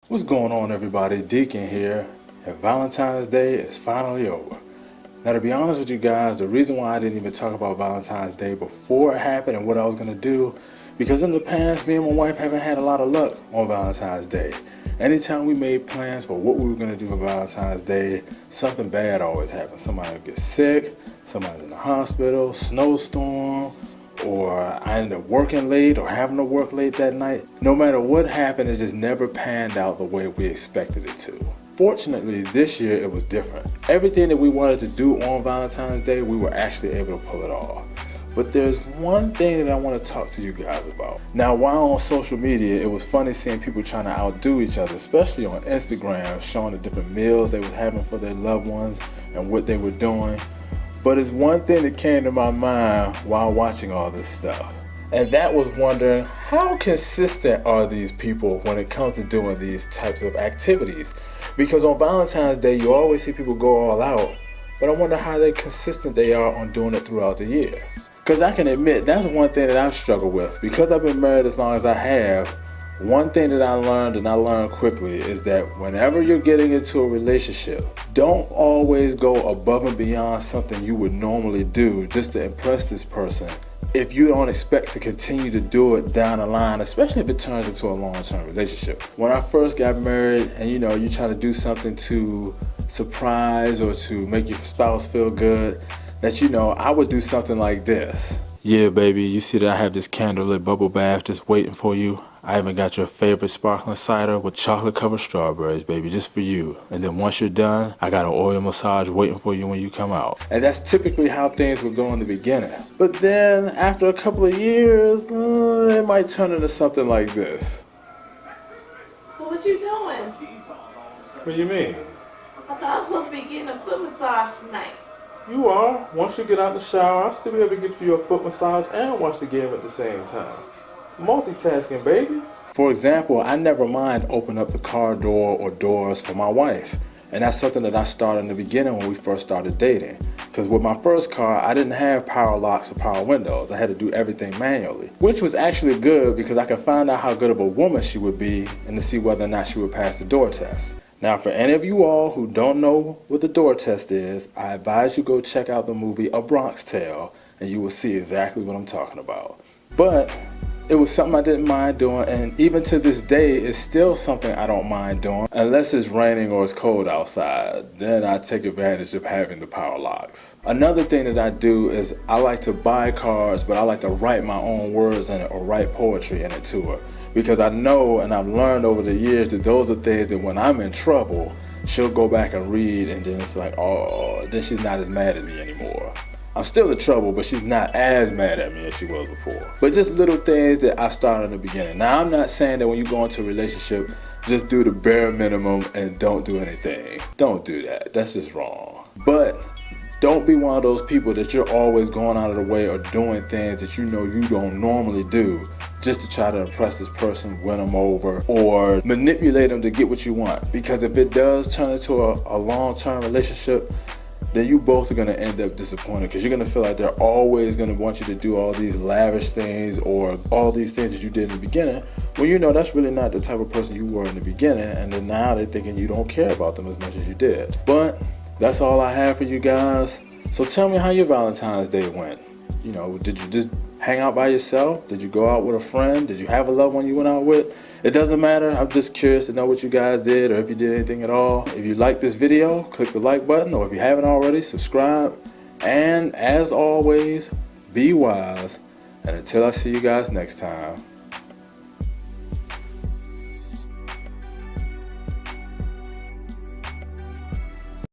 What's going on, everybody? Deacon here, and Valentine's Day is finally over. Now, to be honest with you guys, the reason why I didn't even talk about Valentine's Day before it happened and what I was going to do, because in the past, me and my wife haven't had a lot of luck on Valentine's Day. Anytime we made plans for what we were going to do for Valentine's Day, something bad always happens. Somebody would get sick, somebody's in the hospital, snowstorm, or I ended up working late or having to work late that night. No matter what happened, it just never panned out the way we expected it to. Fortunately, this year it was different. Everything that we wanted to do on Valentine's Day, we were actually able to pull it off. But there's one thing that I want to talk to you guys about. Now, while on social media, it was funny seeing people trying to outdo each other, especially on Instagram, showing the different meals they were having for their loved ones and what they were doing. But it's one thing that came to my mind while watching all this stuff. And that was wondering, how consistent are these people when it comes to doing these types of activities? Because on Valentine's Day, you always see people go all out, but I wonder how consistent they are on doing it throughout the year. Because I can admit, that's one thing that I've struggled with. Because I've been married as long as I have, one thing that I learned, and I learned quickly, is that whenever you're getting into a relationship, don't always go above and beyond something you would normally do just to impress this person if you don't expect to continue to do it down the line, especially if it turns into a long-term relationship. When I first got married and you try to do something to surprise or to make your spouse feel good, that I would do something like this. Yeah, baby, you see that I have this candlelit bubble bath just waiting for you. I even got your favorite sparkling cider with chocolate-covered strawberries, baby, just for you. And then once you're done, I got an oil massage waiting for you when you come out. And that's typically how things would go in the beginning. But then, after a couple of years, it might turn into something like this. So what you doing? What do you mean? I thought I was supposed to be getting a foot massage tonight. You are. Once you get out the shower, I'll still be able to give you a foot massage and watch the game at the same time. It's multitasking, baby. For example, I never mind opening up the car door or doors for my wife. And that's something that I started in the beginning when we first started dating. Because with my first car, I didn't have power locks or power windows. I had to do everything manually. Which was actually good because I could find out how good of a woman she would be and to see whether or not she would pass the door test. Now, for any of you all who don't know what the door test is, I advise you go check out the movie A Bronx Tale, and you will see exactly what I'm talking about. But it was something I didn't mind doing, and even to this day, it's still something I don't mind doing, unless it's raining or it's cold outside. Then I take advantage of having the power locks. Another thing that I do is I like to buy cards, but I like to write my own words in it or write poetry in it to her. Because I know and I've learned over the years that those are things that when I'm in trouble, she'll go back and read, and then it's like, oh, then she's not as mad at me anymore. I'm still in trouble, but she's not as mad at me as she was before. But just little things that I started in the beginning. Now, I'm not saying that when you go into a relationship, just do the bare minimum and don't do anything. Don't do that. That's just wrong. But don't be one of those people that you're always going out of the way or doing things that you don't normally do just to try to impress this person, win them over, or manipulate them to get what you want. Because if it does turn into a long-term relationship, then you both are going to end up disappointed because you're going to feel like they're always going to want you to do all these lavish things or all these things that you did in the beginning. Well, that's really not the type of person you were in the beginning, and then now they're thinking you don't care about them as much as you did. But that's all I have for you guys. So tell me how your Valentine's Day went. Did you just hang out by yourself? Did you go out with a friend? Did you have a loved one you went out with? It doesn't matter. I'm just curious to know what you guys did or if you did anything at all. If you like this video, click the like button, or if you haven't already, subscribe. And as always, be wise. And until I see you guys next time,